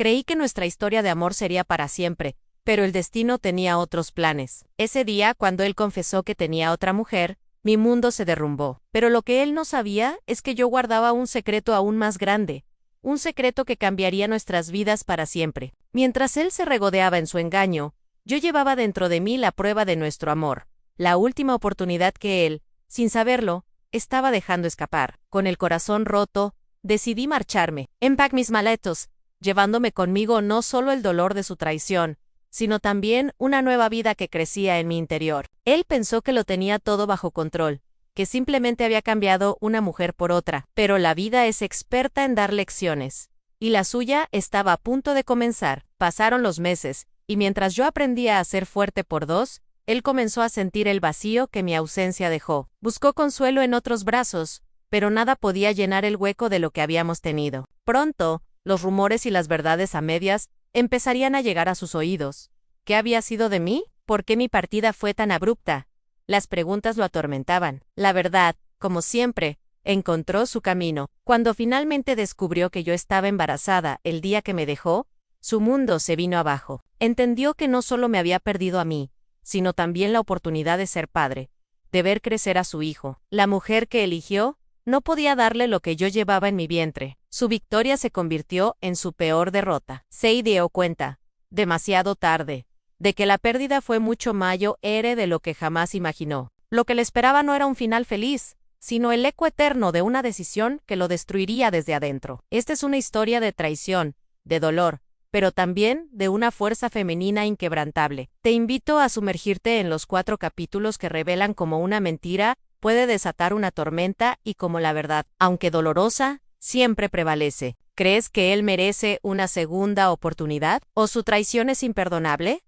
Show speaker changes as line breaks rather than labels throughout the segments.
Creí que nuestra historia de amor sería para siempre, pero el destino tenía otros planes. Ese día, cuando él confesó que tenía otra mujer, mi mundo se derrumbó. Pero lo que él no sabía es que yo guardaba un secreto aún más grande, un secreto que cambiaría nuestras vidas para siempre. Mientras él se regodeaba en su engaño, yo llevaba dentro de mí la prueba de nuestro amor, la última oportunidad que él, sin saberlo, estaba dejando escapar. Con el corazón roto, decidí marcharme. Empaqué mis maletos, llevándome conmigo no solo el dolor de su traición, sino también una nueva vida que crecía en mi interior. Él pensó que lo tenía todo bajo control, que simplemente había cambiado una mujer por otra, pero la vida es experta en dar lecciones. Y la suya estaba a punto de comenzar. Pasaron los meses, y mientras yo aprendía a ser fuerte por dos, él comenzó a sentir el vacío que mi ausencia dejó. Buscó consuelo en otros brazos, pero nada podía llenar el hueco de lo que habíamos tenido. Pronto, los rumores y las verdades a medias empezarían a llegar a sus oídos. ¿Qué había sido de mí? ¿Por qué mi partida fue tan abrupta? Las preguntas lo atormentaban. La verdad, como siempre, encontró su camino. Cuando finalmente descubrió que yo estaba embarazada el día que me dejó, su mundo se vino abajo. Entendió que no solo me había perdido a mí, sino también la oportunidad de ser padre, de ver crecer a su hijo. La mujer que eligió no podía darle lo que yo llevaba en mi vientre. Su victoria se convirtió en su peor derrota. Se dio cuenta, demasiado tarde, de que la pérdida fue mucho mayor de lo que jamás imaginó. Lo que le esperaba no era un final feliz, sino el eco eterno de una decisión que lo destruiría desde adentro. Esta es una historia de traición, de dolor, pero también de una fuerza femenina inquebrantable. Te invito a sumergirte en los 4 capítulos que revelan cómo una mentira puede desatar una tormenta y cómo la verdad, aunque dolorosa, siempre prevalece. ¿Crees que él merece una segunda oportunidad? ¿O su traición es imperdonable?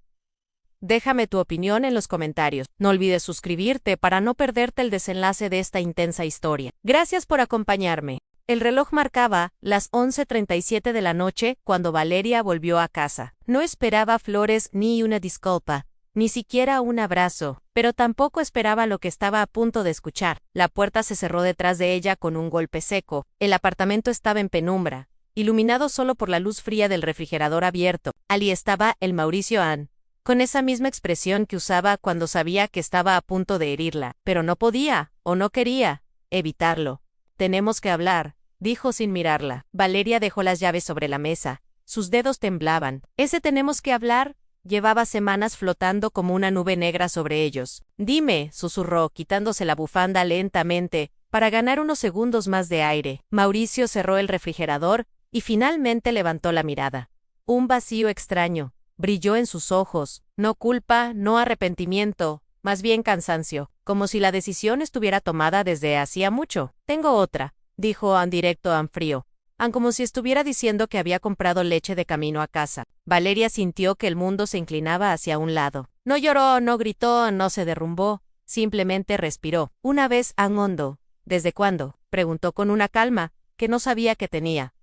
Déjame tu opinión en los comentarios. No olvides suscribirte para no perderte el desenlace de esta intensa historia. Gracias por acompañarme. El reloj marcaba las 11:37 de la noche cuando Valeria volvió a casa. No esperaba flores ni una disculpa, ni siquiera un abrazo, pero tampoco esperaba lo que estaba a punto de escuchar. La puerta se cerró detrás de ella con un golpe seco. El apartamento estaba en penumbra, iluminado solo por la luz fría del refrigerador abierto. Allí estaba el Mauricio Ann, con esa misma expresión que usaba cuando sabía que estaba a punto de herirla, pero no podía, o no quería, evitarlo. Tenemos que hablar, dijo sin mirarla. Valeria dejó las llaves sobre la mesa. Sus dedos temblaban. Ese tenemos que hablar llevaba semanas flotando como una nube negra sobre ellos. Dime, susurró, quitándose la bufanda lentamente, para ganar unos segundos más de aire. Mauricio cerró el refrigerador y finalmente levantó la mirada. Un vacío extraño brilló en sus ojos, no culpa, no arrepentimiento, más bien cansancio, como si la decisión estuviera tomada desde hacía mucho. Tengo otra, dijo Ann directo a frío, como si estuviera diciendo que había comprado leche de camino a casa. Valeria sintió que el mundo se inclinaba hacia un lado. No lloró, no gritó, no se derrumbó, simplemente respiró. Una vez Ann hondo. ¿Desde cuándo? Preguntó con una calma que no sabía que tenía.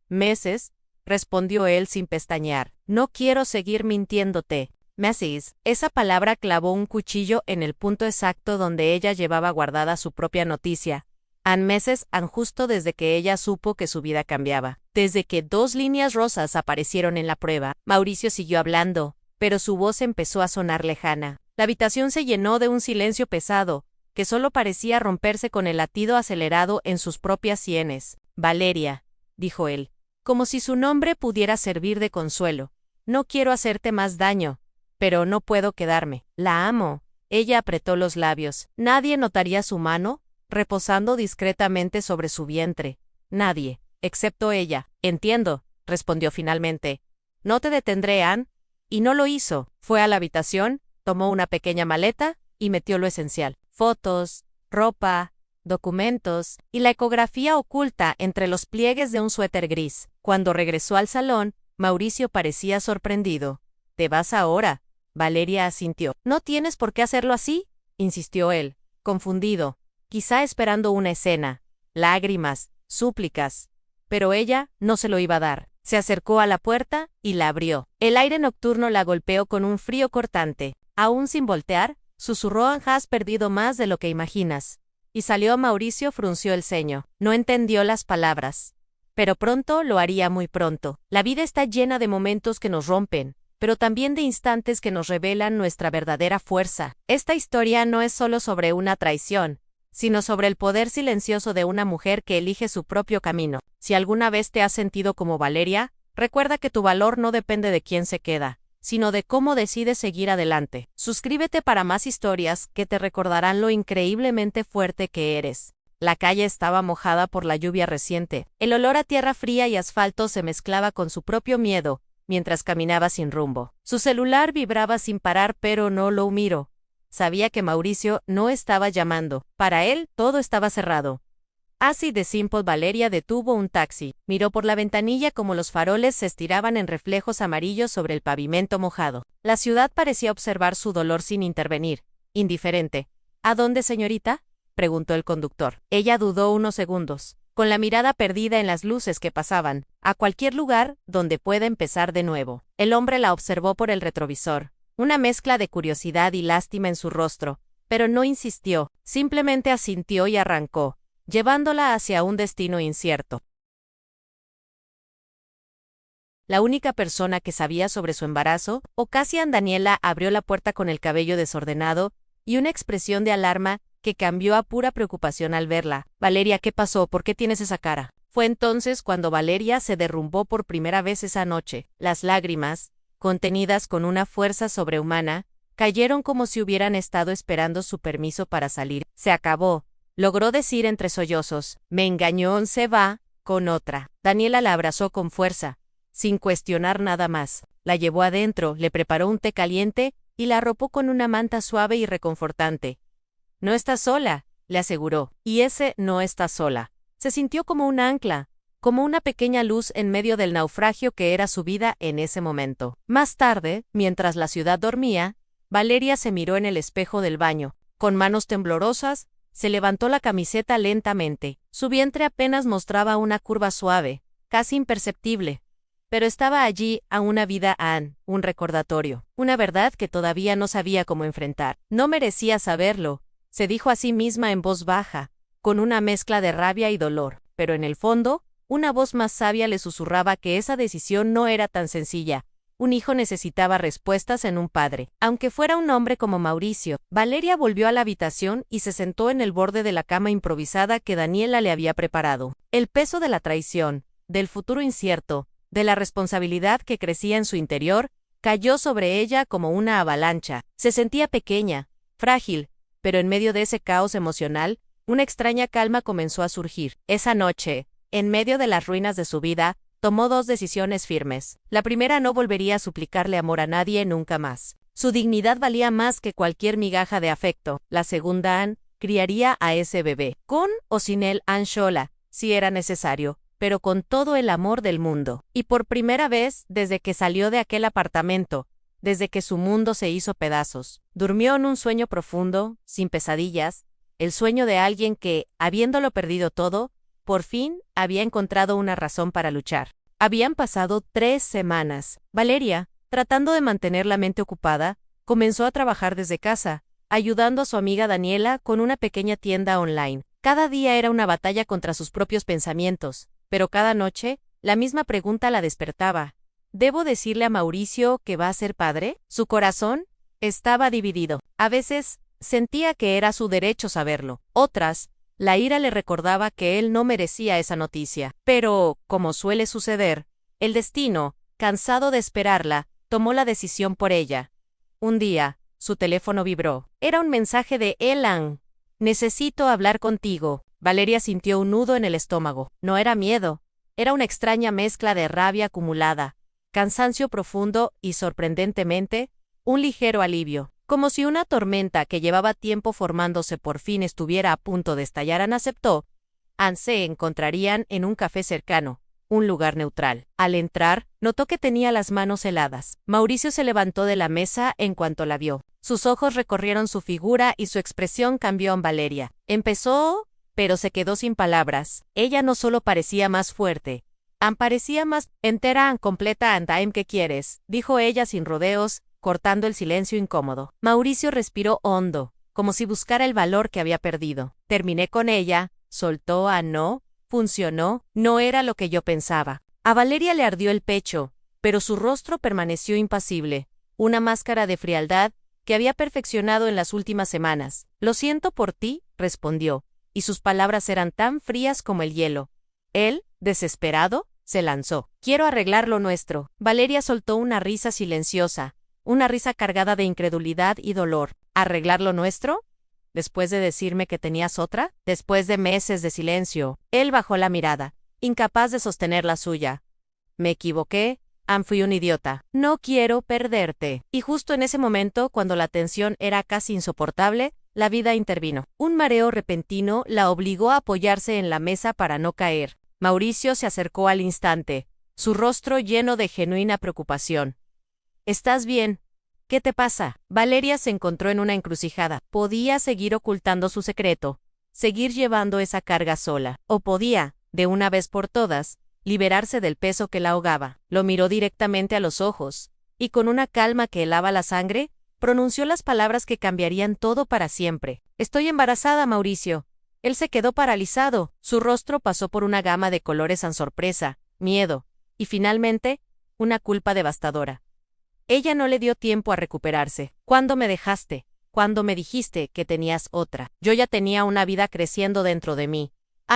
Meses, respondió él sin pestañear. No quiero seguir mintiéndote. Meses. Esa palabra clavó un cuchillo en el punto exacto donde ella llevaba guardada su propia noticia. Meses justo desde que ella supo que su vida cambiaba. Desde que 2 líneas rosas aparecieron en la prueba, Mauricio siguió hablando, pero su voz empezó a sonar lejana. La habitación se llenó de un silencio pesado, que solo parecía romperse con el latido acelerado en sus propias sienes. Valeria, dijo él, como si su nombre pudiera servir de consuelo. No quiero hacerte más daño, pero no puedo quedarme. La amo. Ella apretó los labios. Nadie notaría su mano reposando discretamente sobre su vientre. Nadie, excepto ella. Entiendo, respondió finalmente. No te detendré, Ann. Y no lo hizo. Fue a la habitación, tomó una pequeña maleta y metió lo esencial. Fotos, ropa, documentos y la ecografía oculta entre los pliegues de un suéter gris. Cuando regresó al salón, Mauricio parecía sorprendido. ¿Te vas ahora? Valeria asintió. No tienes por qué hacerlo así, insistió él, confundido, quizá esperando una escena, lágrimas, súplicas. Pero ella no se lo iba a dar. Se acercó a la puerta y la abrió. El aire nocturno la golpeó con un frío cortante. Aún sin voltear, susurró: has perdido más de lo que imaginas. Y salió. Mauricio frunció el ceño. No entendió las palabras. Pero pronto lo haría muy pronto. La vida está llena de momentos que nos rompen, pero también de instantes que nos revelan nuestra verdadera fuerza. Esta historia no es solo sobre una traición, sino sobre el poder silencioso de una mujer que elige su propio camino. Si alguna vez te has sentido como Valeria, recuerda que tu valor no depende de quién se queda, sino de cómo decides seguir adelante. Suscríbete para más historias que te recordarán lo increíblemente fuerte que eres. La calle estaba mojada por la lluvia reciente. El olor a tierra fría y asfalto se mezclaba con su propio miedo, mientras caminaba sin rumbo. Su celular vibraba sin parar, pero no lo miró. Sabía que Mauricio no estaba llamando. Para él, todo estaba cerrado. Así de simple. Valeria detuvo un taxi. Miró por la ventanilla como los faroles se estiraban en reflejos amarillos sobre el pavimento mojado. La ciudad parecía observar su dolor sin intervenir. Indiferente. ¿A dónde, señorita?, preguntó el conductor. Ella dudó unos segundos, con la mirada perdida en las luces que pasaban. A cualquier lugar donde pueda empezar de nuevo. El hombre la observó por el retrovisor. Una mezcla de curiosidad y lástima en su rostro, pero no insistió, simplemente asintió y arrancó, llevándola hacia un destino incierto. La única persona que sabía sobre su embarazo, Ocasian Daniela, abrió la puerta con el cabello desordenado y una expresión de alarma que cambió a pura preocupación al verla. Valeria, ¿qué pasó? ¿Por qué tienes esa cara? Fue entonces cuando Valeria se derrumbó por primera vez esa noche. Las lágrimas, contenidas con una fuerza sobrehumana, cayeron como si hubieran estado esperando su permiso para salir. Se acabó, logró decir entre sollozos. Me engañó, se va con otra. Daniela la abrazó con fuerza, sin cuestionar nada más. La llevó adentro, le preparó un té caliente y la arropó con una manta suave y reconfortante. No estás sola, le aseguró. Y ese no está sola. Se sintió como un ancla, como una pequeña luz en medio del naufragio que era su vida en ese momento. Más tarde, mientras la ciudad dormía, Valeria se miró en el espejo del baño. Con manos temblorosas, se levantó la camiseta lentamente. Su vientre apenas mostraba una curva suave, casi imperceptible. Pero estaba allí a una vida Anne, un recordatorio, una verdad que todavía no sabía cómo enfrentar. No merecía saberlo, se dijo a sí misma en voz baja, con una mezcla de rabia y dolor, pero en el fondo, una voz más sabia le susurraba que esa decisión no era tan sencilla. Un hijo necesitaba respuestas en un padre. Aunque fuera un hombre como Mauricio, Valeria volvió a la habitación y se sentó en el borde de la cama improvisada que Daniela le había preparado. El peso de la traición, del futuro incierto, de la responsabilidad que crecía en su interior, cayó sobre ella como una avalancha. Se sentía pequeña, frágil, pero en medio de ese caos emocional, una extraña calma comenzó a surgir. Esa noche, en medio de las ruinas de su vida, tomó dos decisiones firmes. La primera, no volvería a suplicarle amor a nadie nunca más. Su dignidad valía más que cualquier migaja de afecto. La segunda, Anne criaría a ese bebé, con o sin él, Anne sola, si era necesario, pero con todo el amor del mundo. Y por primera vez, desde que salió de aquel apartamento, desde que su mundo se hizo pedazos, durmió en un sueño profundo, sin pesadillas, el sueño de alguien que, habiéndolo perdido todo, por fin había encontrado una razón para luchar. Habían pasado 3 semanas. Valeria, tratando de mantener la mente ocupada, comenzó a trabajar desde casa, ayudando a su amiga Daniela con una pequeña tienda online. Cada día era una batalla contra sus propios pensamientos, pero cada noche, la misma pregunta la despertaba. ¿Debo decirle a Mauricio que va a ser padre? Su corazón estaba dividido. A veces, sentía que era su derecho saberlo. Otras, la ira le recordaba que él no merecía esa noticia. Pero, como suele suceder, el destino, cansado de esperarla, tomó la decisión por ella. Un día, su teléfono vibró. Era un mensaje de Elan. Necesito hablar contigo. Valeria sintió un nudo en el estómago. No era miedo. Era una extraña mezcla de rabia acumulada, cansancio profundo y, sorprendentemente, un ligero alivio. Como si una tormenta que llevaba tiempo formándose por fin estuviera a punto de estallar. Anne aceptó. Anne se encontrarían en un café cercano, un lugar neutral. Al entrar, notó que tenía las manos heladas. Mauricio se levantó de la mesa en cuanto la vio. Sus ojos recorrieron su figura y su expresión cambió en Valeria. Empezó, pero se quedó sin palabras. Ella no solo parecía más fuerte, Anne parecía más entera, completa. Anne, ¿qué quieres?, dijo ella sin rodeos, cortando el silencio incómodo. Mauricio respiró hondo, como si buscara el valor que había perdido. Terminé con ella, soltó a no, Funcionó, no era lo que yo pensaba. A Valeria le ardió el pecho, pero su rostro permaneció impasible, una máscara de frialdad que había perfeccionado en las últimas semanas. Lo siento por ti, respondió, y sus palabras eran tan frías como el hielo. Él, desesperado, se lanzó. Quiero arreglar lo nuestro. Valeria soltó una risa silenciosa, una risa cargada de incredulidad y dolor. ¿Arreglar lo nuestro? Después de decirme que tenías otra, después de meses de silencio, él bajó la mirada, incapaz de sostener la suya. Me equivoqué, fui un idiota. No quiero perderte. Y justo en ese momento, cuando la tensión era casi insoportable, la vida intervino. Un mareo repentino la obligó a apoyarse en la mesa para no caer. Mauricio se acercó al instante, su rostro lleno de genuina preocupación. ¿Estás bien? ¿Qué te pasa? Valeria se encontró en una encrucijada. Podía seguir ocultando su secreto, seguir llevando esa carga sola, o podía, de una vez por todas, liberarse del peso que la ahogaba. Lo miró directamente a los ojos, y con una calma que helaba la sangre, pronunció las palabras que cambiarían todo para siempre. Estoy embarazada, Mauricio. Él se quedó paralizado, su rostro pasó por una gama de colores en sorpresa, miedo, y finalmente, una culpa devastadora. Ella no le dio tiempo a recuperarse. ¿Cuándo me dejaste? ¿Cuándo me dijiste que tenías otra? Yo ya tenía una vida creciendo dentro de mí.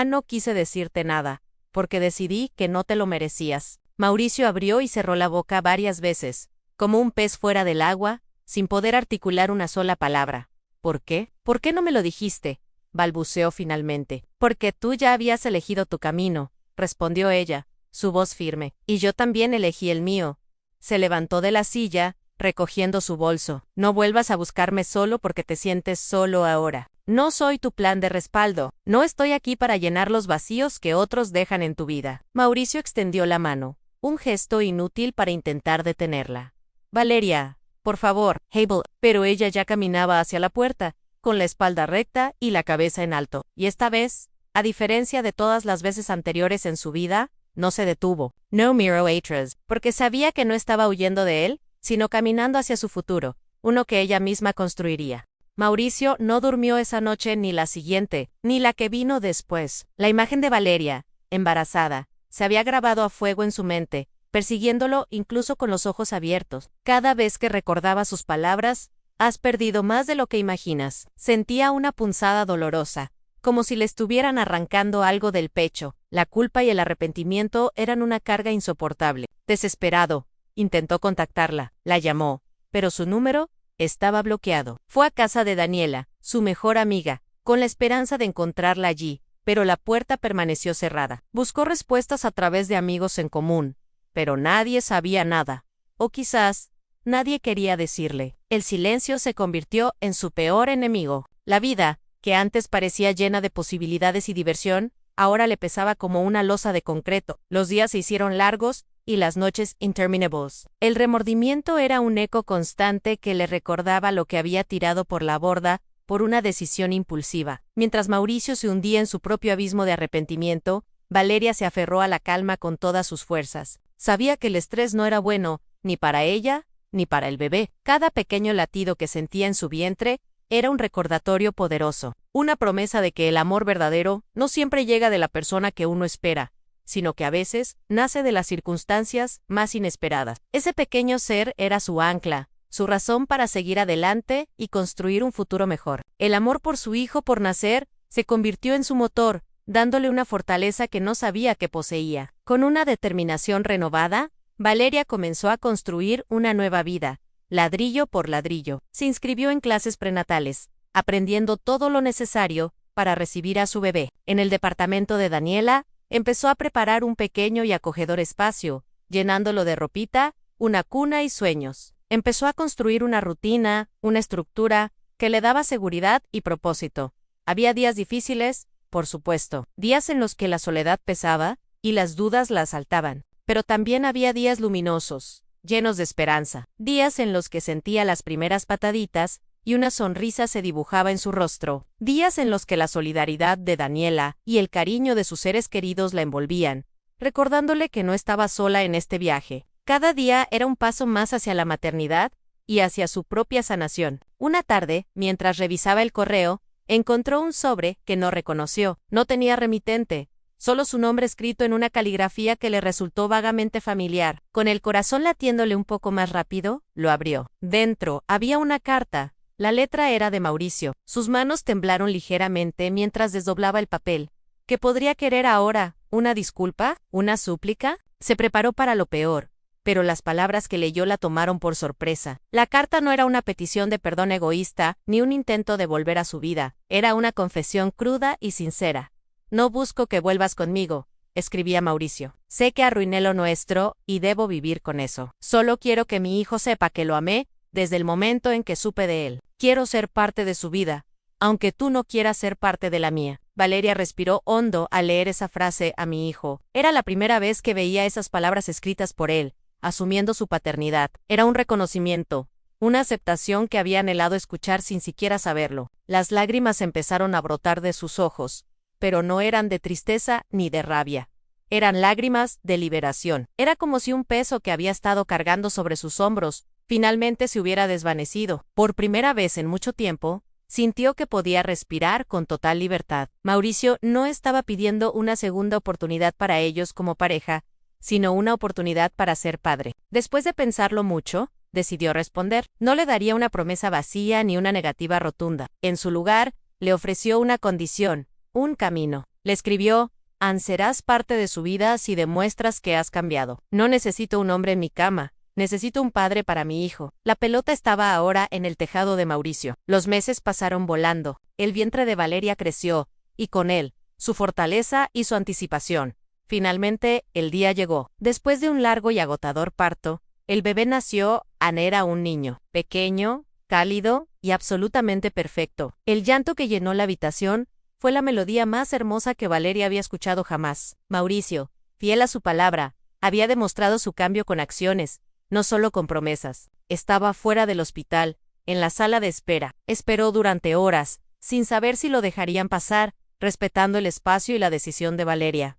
No quise decirte nada, porque decidí que no te lo merecías. Mauricio abrió y cerró la boca varias veces, como un pez fuera del agua, sin poder articular una sola palabra. ¿Por qué? ¿Por qué no me lo dijiste?, balbuceó finalmente. Porque tú ya habías elegido tu camino, respondió ella, su voz firme. Y yo también elegí el mío. Se levantó de la silla, recogiendo su bolso. No vuelvas a buscarme solo porque te sientes solo ahora. No soy tu plan de respaldo. No estoy aquí para llenar los vacíos que otros dejan en tu vida. Mauricio extendió la mano, un gesto inútil para intentar detenerla. Valeria, por favor, Abel. Pero ella ya caminaba hacia la puerta, con la espalda recta y la cabeza en alto. Y esta vez, a diferencia de todas las veces anteriores en su vida, no se detuvo. No miró atrás, porque sabía que no estaba huyendo de él, sino caminando hacia su futuro, uno que ella misma construiría. Mauricio no durmió esa noche ni la siguiente, ni la que vino después. La imagen de Valeria, embarazada, se había grabado a fuego en su mente, persiguiéndolo incluso con los ojos abiertos. Cada vez que recordaba sus palabras, has perdido más de lo que imaginas. Sentía una punzada dolorosa, como si le estuvieran arrancando algo del pecho. La culpa y el arrepentimiento eran una carga insoportable. Desesperado, intentó contactarla, la llamó, pero su número estaba bloqueado. Fue a casa de Daniela, su mejor amiga, con la esperanza de encontrarla allí, pero la puerta permaneció cerrada. Buscó respuestas a través de amigos en común, pero nadie sabía nada. O quizás, nadie quería decirle. El silencio se convirtió en su peor enemigo. La vida, que antes parecía llena de posibilidades y diversión, ahora le pesaba como una losa de concreto. Los días se hicieron largos y las noches interminables. El remordimiento era un eco constante que le recordaba lo que había tirado por la borda por una decisión impulsiva. Mientras Mauricio se hundía en su propio abismo de arrepentimiento, Valeria se aferró a la calma con todas sus fuerzas. Sabía que el estrés no era bueno, ni para ella, ni para el bebé. Cada pequeño latido que sentía en su vientre era un recordatorio poderoso, una promesa de que el amor verdadero no siempre llega de la persona que uno espera, sino que a veces nace de las circunstancias más inesperadas. Ese pequeño ser era su ancla, su razón para seguir adelante y construir un futuro mejor. El amor por su hijo por nacer se convirtió en su motor, dándole una fortaleza que no sabía que poseía. Con una determinación renovada, Valeria comenzó a construir una nueva vida, ladrillo por ladrillo. Se inscribió en clases prenatales, aprendiendo todo lo necesario para recibir a su bebé. En el departamento de Daniela, empezó a preparar un pequeño y acogedor espacio, llenándolo de ropita, una cuna y sueños. Empezó a construir una rutina, una estructura, que le daba seguridad y propósito. Había días difíciles, por supuesto, días en los que la soledad pesaba y las dudas la asaltaban. Pero también había días luminosos, llenos de esperanza, días en los que sentía las primeras pataditas y una sonrisa se dibujaba en su rostro, días en los que la solidaridad de Daniela y el cariño de sus seres queridos la envolvían, recordándole que no estaba sola en este viaje. Cada día era un paso más hacia la maternidad y hacia su propia sanación. Una tarde, mientras revisaba el correo, encontró un sobre que no reconoció. No tenía remitente, solo su nombre escrito en una caligrafía que le resultó vagamente familiar. Con el corazón latiéndole un poco más rápido, lo abrió. Dentro había una carta. La letra era de Mauricio. Sus manos temblaron ligeramente mientras desdoblaba el papel. ¿Qué podría querer ahora? ¿Una disculpa? ¿Una súplica? Se preparó para lo peor, pero las palabras que leyó la tomaron por sorpresa. La carta no era una petición de perdón egoísta, ni un intento de volver a su vida. Era una confesión cruda y sincera. No busco que vuelvas conmigo, escribía Mauricio. Sé que arruiné lo nuestro, y debo vivir con eso. Solo quiero que mi hijo sepa que lo amé desde el momento en que supe de él. Quiero ser parte de su vida, aunque tú no quieras ser parte de la mía. Valeria respiró hondo al leer esa frase a mi hijo. Era la primera vez que veía esas palabras escritas por él, asumiendo su paternidad. Era un reconocimiento, una aceptación que había anhelado escuchar sin siquiera saberlo. Las lágrimas empezaron a brotar de sus ojos, pero no eran de tristeza ni de rabia. Eran lágrimas de liberación. Era como si un peso que había estado cargando sobre sus hombros, finalmente se hubiera desvanecido. Por primera vez en mucho tiempo, sintió que podía respirar con total libertad. Mauricio no estaba pidiendo una segunda oportunidad para ellos como pareja, sino una oportunidad para ser padre. Después de pensarlo mucho, decidió responder. No le daría una promesa vacía ni una negativa rotunda. En su lugar, le ofreció una condición, un camino. Le escribió: serás parte de su vida si demuestras que has cambiado. No necesito un hombre en mi cama. Necesito un padre para mi hijo. La pelota estaba ahora en el tejado de Mauricio. Los meses pasaron volando. El vientre de Valeria creció, y con él, su fortaleza y su anticipación. Finalmente, el día llegó. Después de un largo y agotador parto, el bebé nació. Era un niño, pequeño, cálido y absolutamente perfecto. El llanto que llenó la habitación fue la melodía más hermosa que Valeria había escuchado jamás. Mauricio, fiel a su palabra, había demostrado su cambio con acciones, no solo con promesas. Estaba fuera del hospital, en la sala de espera. Esperó durante horas, sin saber si lo dejarían pasar, respetando el espacio y la decisión de Valeria.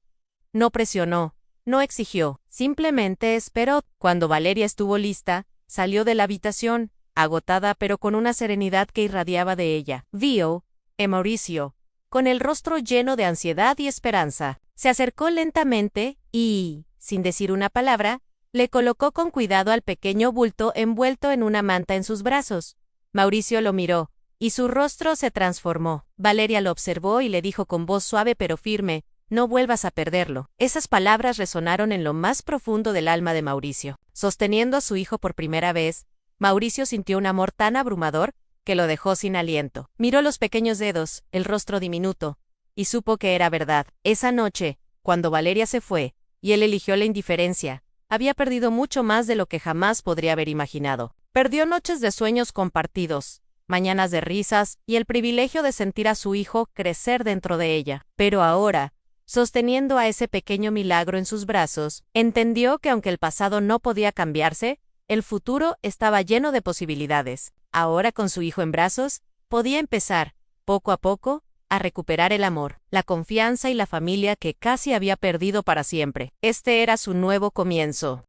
No presionó, no exigió, simplemente esperó. Cuando Valeria estuvo lista, salió de la habitación, agotada pero con una serenidad que irradiaba de ella. Vio a Mauricio, con el rostro lleno de ansiedad y esperanza. Se acercó lentamente y, sin decir una palabra, le colocó con cuidado al pequeño bulto envuelto en una manta en sus brazos. Mauricio lo miró, y su rostro se transformó. Valeria lo observó y le dijo con voz suave pero firme: no vuelvas a perderlo. Esas palabras resonaron en lo más profundo del alma de Mauricio. Sosteniendo a su hijo por primera vez, Mauricio sintió un amor tan abrumador que lo dejó sin aliento. Miró los pequeños dedos, el rostro diminuto, y supo que era verdad. Esa noche, cuando Valeria se fue, y él eligió la indiferencia, había perdido mucho más de lo que jamás podría haber imaginado. Perdió noches de sueños compartidos, mañanas de risas y el privilegio de sentir a su hijo crecer dentro de ella. Pero ahora, sosteniendo a ese pequeño milagro en sus brazos, entendió que aunque el pasado no podía cambiarse, el futuro estaba lleno de posibilidades. Ahora, con su hijo en brazos, podía empezar, poco a poco, a recuperar el amor, la confianza y la familia que casi había perdido para siempre. Este era su nuevo comienzo.